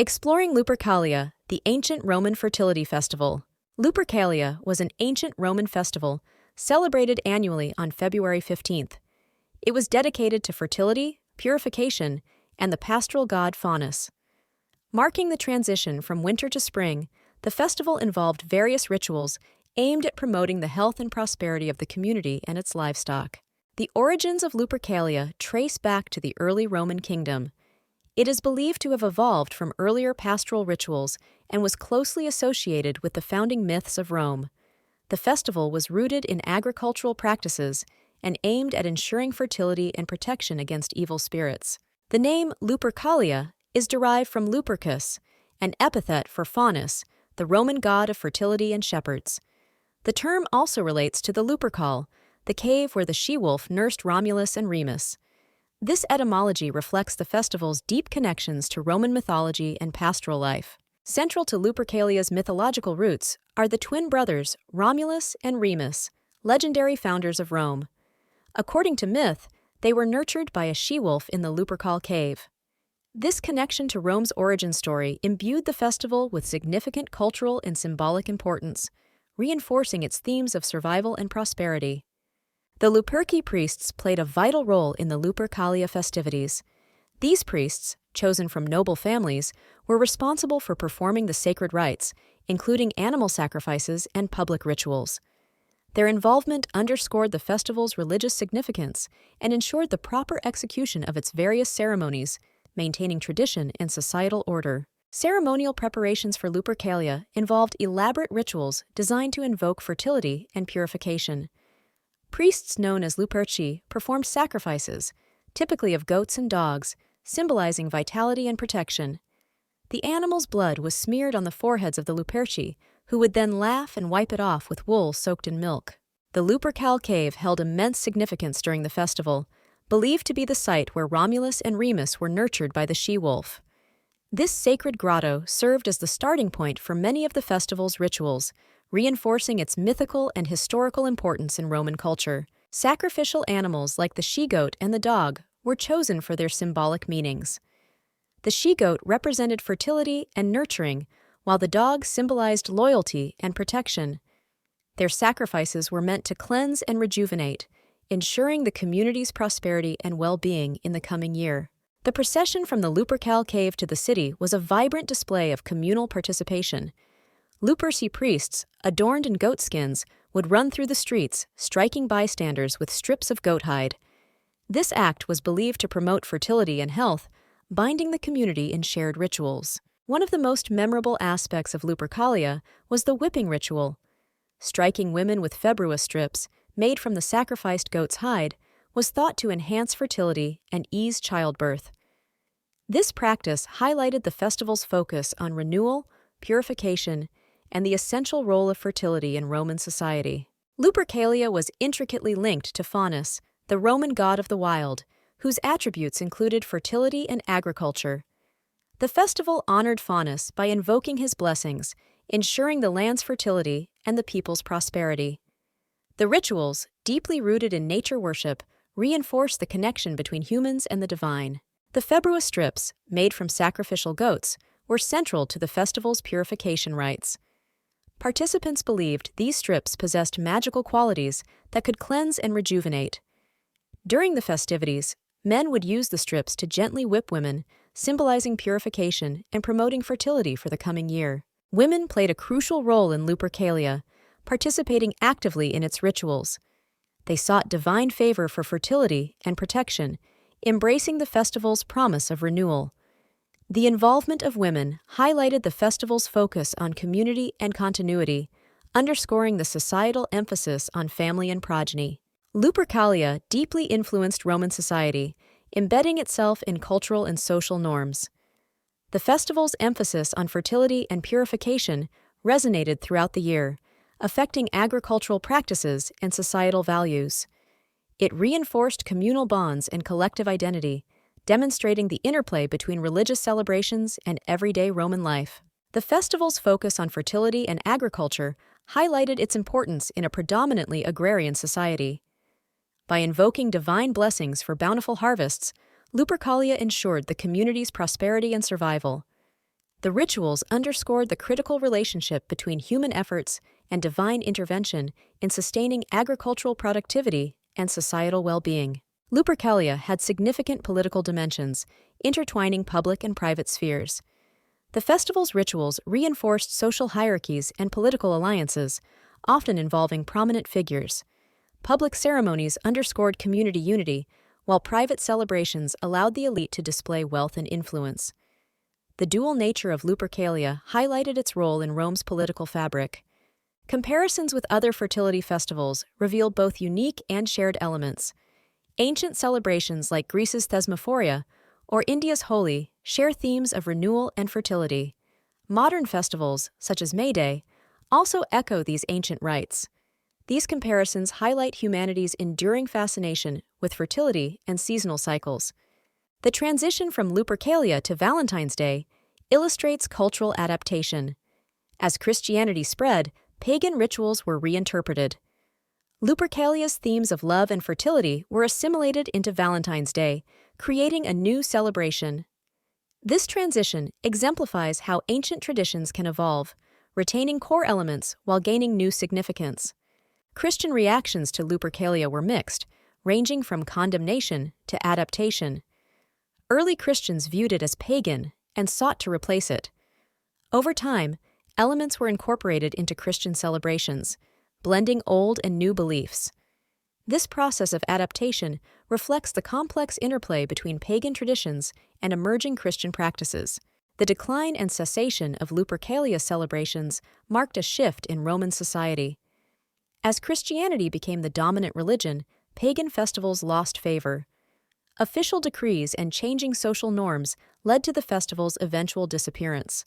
Exploring Lupercalia, the ancient Roman fertility festival. Lupercalia was an ancient Roman festival celebrated annually on February 15th. It was dedicated to fertility, purification, and the pastoral god Faunus. Marking the transition from winter to spring, the festival involved various rituals aimed at promoting the health and prosperity of the community and its livestock. The origins of Lupercalia trace back to the early Roman kingdom. It is believed to have evolved from earlier pastoral rituals and was closely associated with the founding myths of Rome. The festival was rooted in agricultural practices and aimed at ensuring fertility and protection against evil spirits. The name Lupercalia is derived from Lupercus, an epithet for Faunus, the Roman god of fertility and shepherds. The term also relates to the Lupercal, the cave where the she-wolf nursed Romulus and Remus. This etymology reflects the festival's deep connections to Roman mythology and pastoral life. Central to Lupercalia's mythological roots are the twin brothers Romulus and Remus, legendary founders of Rome. According to myth, they were nurtured by a she-wolf in the Lupercal cave. This connection to Rome's origin story imbued the festival with significant cultural and symbolic importance, reinforcing its themes of survival and prosperity. The Luperci priests played a vital role in the Lupercalia festivities. These priests, chosen from noble families, were responsible for performing the sacred rites, including animal sacrifices and public rituals. Their involvement underscored the festival's religious significance and ensured the proper execution of its various ceremonies, maintaining tradition and societal order. Ceremonial preparations for Lupercalia involved elaborate rituals designed to invoke fertility and purification. Priests known as Luperci performed sacrifices, typically of goats and dogs, symbolizing vitality and protection. The animal's blood was smeared on the foreheads of the Luperci, who would then laugh and wipe it off with wool soaked in milk. The Lupercal cave held immense significance during the festival, believed to be the site where Romulus and Remus were nurtured by the she-wolf. This sacred grotto served as the starting point for many of the festival's rituals, reinforcing its mythical and historical importance in Roman culture. Sacrificial animals like the she-goat and the dog were chosen for their symbolic meanings. The she-goat represented fertility and nurturing, while the dog symbolized loyalty and protection. Their sacrifices were meant to cleanse and rejuvenate, ensuring the community's prosperity and well-being in the coming year. The procession from the Lupercal cave to the city was a vibrant display of communal participation. Luperci priests, adorned in goat skins, would run through the streets, striking bystanders with strips of goat hide. This act was believed to promote fertility and health, binding the community in shared rituals. One of the most memorable aspects of Lupercalia was the whipping ritual. Striking women with Februa strips, made from the sacrificed goat's hide, was thought to enhance fertility and ease childbirth. This practice highlighted the festival's focus on renewal, purification, and the essential role of fertility in Roman society. Lupercalia was intricately linked to Faunus, the Roman god of the wild, whose attributes included fertility and agriculture. The festival honored Faunus by invoking his blessings, ensuring the land's fertility and the people's prosperity. The rituals, deeply rooted in nature worship, reinforced the connection between humans and the divine. The Februa strips, made from sacrificial goats, were central to the festival's purification rites. Participants believed these strips possessed magical qualities that could cleanse and rejuvenate. During the festivities, men would use the strips to gently whip women, symbolizing purification and promoting fertility for the coming year. Women played a crucial role in Lupercalia, participating actively in its rituals. They sought divine favor for fertility and protection, embracing the festival's promise of renewal. The involvement of women highlighted the festival's focus on community and continuity, underscoring the societal emphasis on family and progeny. Lupercalia deeply influenced Roman society, embedding itself in cultural and social norms. The festival's emphasis on fertility and purification resonated throughout the year, affecting agricultural practices and societal values. It reinforced communal bonds and collective identity, demonstrating the interplay between religious celebrations and everyday Roman life. The festival's focus on fertility and agriculture highlighted its importance in a predominantly agrarian society. By invoking divine blessings for bountiful harvests, Lupercalia ensured the community's prosperity and survival. The rituals underscored the critical relationship between human efforts and divine intervention in sustaining agricultural productivity and societal well-being. Lupercalia had significant political dimensions, intertwining public and private spheres. The festival's rituals reinforced social hierarchies and political alliances, often involving prominent figures. Public ceremonies underscored community unity, while private celebrations allowed the elite to display wealth and influence. The dual nature of Lupercalia highlighted its role in Rome's political fabric. Comparisons with other fertility festivals reveal both unique and shared elements. Ancient celebrations like Greece's Thesmophoria or India's Holi share themes of renewal and fertility. Modern festivals, such as May Day, also echo these ancient rites. These comparisons highlight humanity's enduring fascination with fertility and seasonal cycles. The transition from Lupercalia to Valentine's Day illustrates cultural adaptation. As Christianity spread, pagan rituals were reinterpreted. Lupercalia's themes of love and fertility were assimilated into Valentine's Day, creating a new celebration. This transition exemplifies how ancient traditions can evolve, retaining core elements while gaining new significance. Christian reactions to Lupercalia were mixed, ranging from condemnation to adaptation. Early Christians viewed it as pagan and sought to replace it. Over time, elements were incorporated into Christian celebrations, blending old and new beliefs. This process of adaptation reflects the complex interplay between pagan traditions and emerging Christian practices. The decline and cessation of Lupercalia celebrations marked a shift in Roman society. As Christianity became the dominant religion, pagan festivals lost favor. Official decrees and changing social norms led to the festival's eventual disappearance.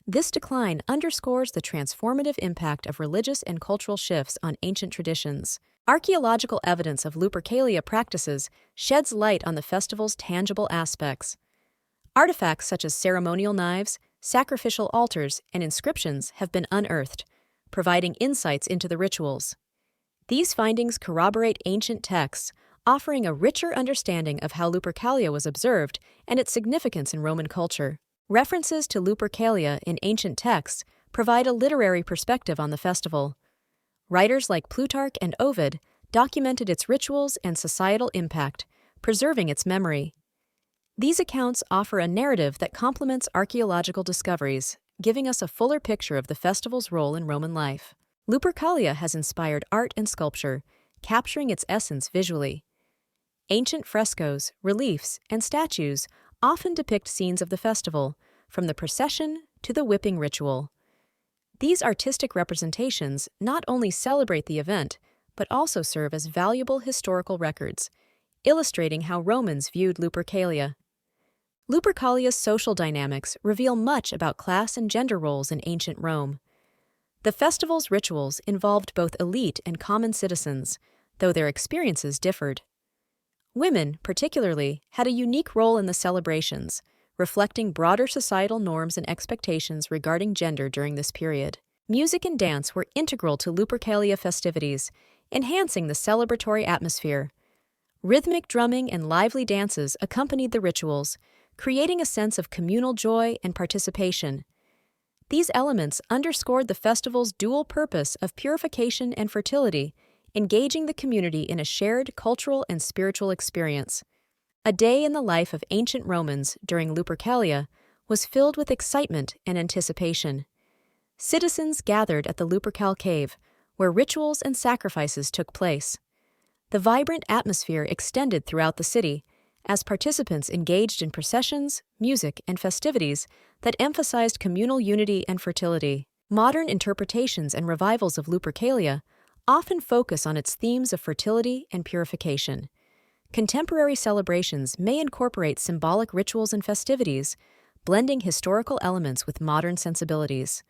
This decline underscores the transformative impact of religious and cultural shifts on ancient traditions. Archaeological evidence of Lupercalia practices sheds light on the festival's tangible aspects. Artifacts such as ceremonial knives, sacrificial altars, and inscriptions have been unearthed, providing insights into the rituals. These findings corroborate ancient texts, offering a richer understanding of how Lupercalia was observed and its significance in Roman culture. References to Lupercalia in ancient texts provide a literary perspective on the festival. Writers like Plutarch and Ovid documented its rituals and societal impact, preserving its memory. These accounts offer a narrative that complements archaeological discoveries, giving us a fuller picture of the festival's role in Roman life. Lupercalia has inspired art and sculpture, capturing its essence visually. Ancient frescoes, reliefs, and statues often depict scenes of the festival, from the procession to the whipping ritual. These artistic representations not only celebrate the event, but also serve as valuable historical records, illustrating how Romans viewed Lupercalia. Lupercalia's social dynamics reveal much about class and gender roles in ancient Rome. The festival's rituals involved both elite and common citizens, though their experiences differed. Women, particularly, had a unique role in the celebrations, reflecting broader societal norms and expectations regarding gender during this period. Music and dance were integral to Lupercalia festivities, enhancing the celebratory atmosphere. Rhythmic drumming and lively dances accompanied the rituals, creating a sense of communal joy and participation. These elements underscored the festival's dual purpose of purification and fertility, engaging the community in a shared cultural and spiritual experience. A day in the life of ancient Romans during Lupercalia was filled with excitement and anticipation. Citizens gathered at the Lupercal cave, where rituals and sacrifices took place. The vibrant atmosphere extended throughout the city, as participants engaged in processions, music, and festivities that emphasized communal unity and fertility. Modern interpretations and revivals of Lupercalia often focus on its themes of fertility and purification. Contemporary celebrations may incorporate symbolic rituals and festivities, blending historical elements with modern sensibilities.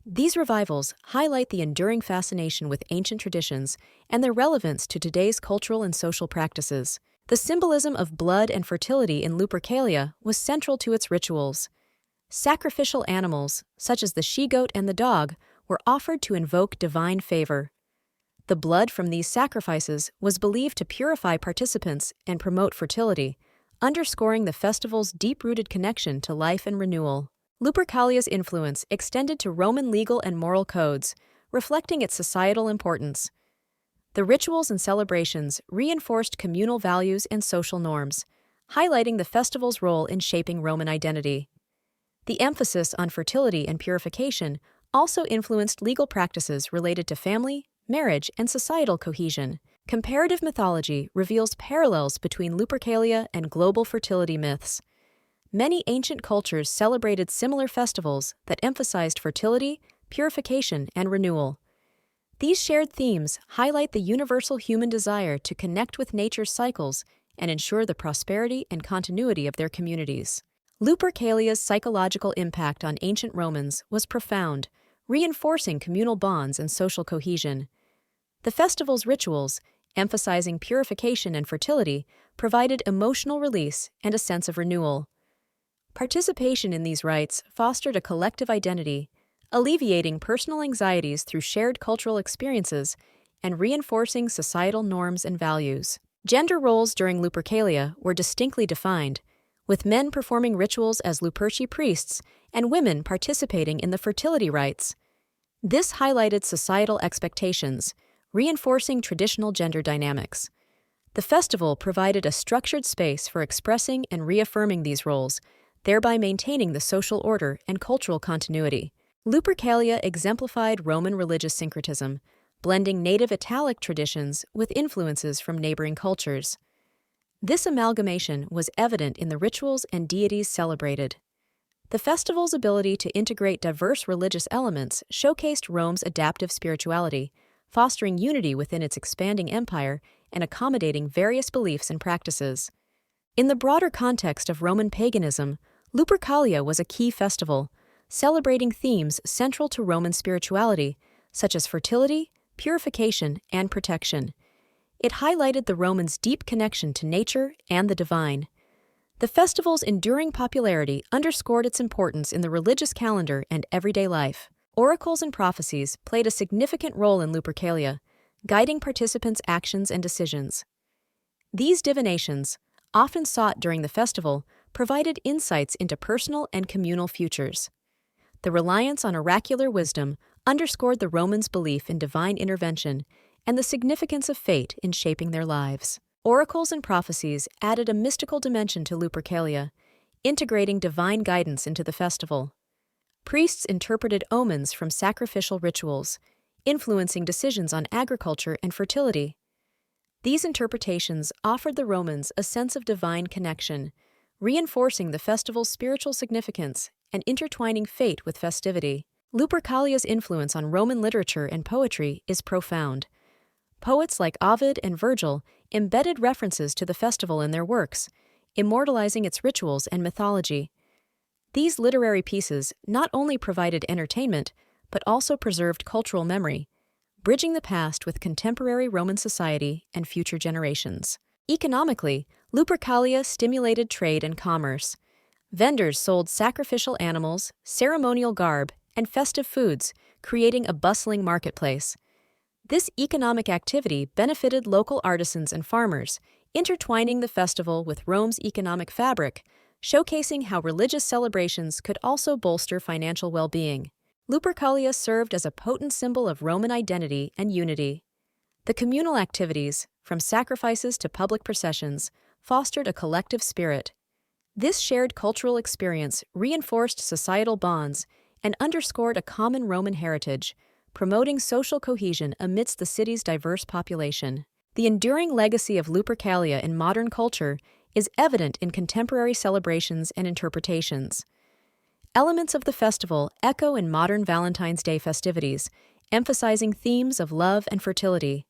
These revivals highlight the enduring fascination with ancient traditions and their relevance to today's cultural and social practices. The symbolism of blood and fertility in Lupercalia was central to its rituals. Sacrificial animals, such as the she-goat and the dog, were offered to invoke divine favor. The blood from these sacrifices was believed to purify participants and promote fertility, underscoring the festival's deep-rooted connection to life and renewal. Lupercalia's influence extended to Roman legal and moral codes, reflecting its societal importance. The rituals and celebrations reinforced communal values and social norms, highlighting the festival's role in shaping Roman identity. The emphasis on fertility and purification also influenced legal practices related to family, marriage, and societal cohesion. Comparative mythology reveals parallels between Lupercalia and global fertility myths. Many ancient cultures celebrated similar festivals that emphasized fertility, purification, and renewal. These shared themes highlight the universal human desire to connect with nature's cycles and ensure the prosperity and continuity of their communities. Lupercalia's psychological impact on ancient Romans was profound, reinforcing communal bonds and social cohesion. The festival's rituals, emphasizing purification and fertility, provided emotional release and a sense of renewal. Participation in these rites fostered a collective identity, alleviating personal anxieties through shared cultural experiences and reinforcing societal norms and values. Gender roles during Lupercalia were distinctly defined, with men performing rituals as Luperci priests and women participating in the fertility rites. This highlighted societal expectations, reinforcing traditional gender dynamics. The festival provided a structured space for expressing and reaffirming these roles, thereby maintaining the social order and cultural continuity. Lupercalia exemplified Roman religious syncretism, blending native Italic traditions with influences from neighboring cultures. This amalgamation was evident in the rituals and deities celebrated. The festival's ability to integrate diverse religious elements showcased Rome's adaptive spirituality, fostering unity within its expanding empire and accommodating various beliefs and practices. In the broader context of Roman paganism, Lupercalia was a key festival, celebrating themes central to Roman spirituality, such as fertility, purification, and protection. It highlighted the Romans' deep connection to nature and the divine. The festival's enduring popularity underscored its importance in the religious calendar and everyday life. Oracles and prophecies played a significant role in Lupercalia, guiding participants' actions and decisions. These divinations, often sought during the festival, provided insights into personal and communal futures. The reliance on oracular wisdom underscored the Romans' belief in divine intervention and the significance of fate in shaping their lives. Oracles and prophecies added a mystical dimension to Lupercalia, integrating divine guidance into the festival. Priests interpreted omens from sacrificial rituals, influencing decisions on agriculture and fertility. These interpretations offered the Romans a sense of divine connection, reinforcing the festival's spiritual significance and intertwining fate with festivity. Lupercalia's influence on Roman literature and poetry is profound. Poets like Ovid and Virgil embedded references to the festival in their works, immortalizing its rituals and mythology. These literary pieces not only provided entertainment, but also preserved cultural memory, bridging the past with contemporary Roman society and future generations. Economically, Lupercalia stimulated trade and commerce. Vendors sold sacrificial animals, ceremonial garb, and festive foods, creating a bustling marketplace. This economic activity benefited local artisans and farmers, intertwining the festival with Rome's economic fabric, showcasing how religious celebrations could also bolster financial well-being. Lupercalia served as a potent symbol of Roman identity and unity. The communal activities, from sacrifices to public processions, fostered a collective spirit. This shared cultural experience reinforced societal bonds and underscored a common Roman heritage, promoting social cohesion amidst the city's diverse population. The enduring legacy of Lupercalia in modern culture is evident in contemporary celebrations and interpretations. Elements of the festival echo in modern Valentine's Day festivities, emphasizing themes of love and fertility.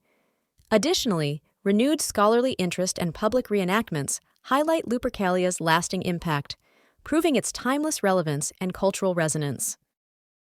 Additionally, renewed scholarly interest and public reenactments highlight Lupercalia's lasting impact, proving its timeless relevance and cultural resonance.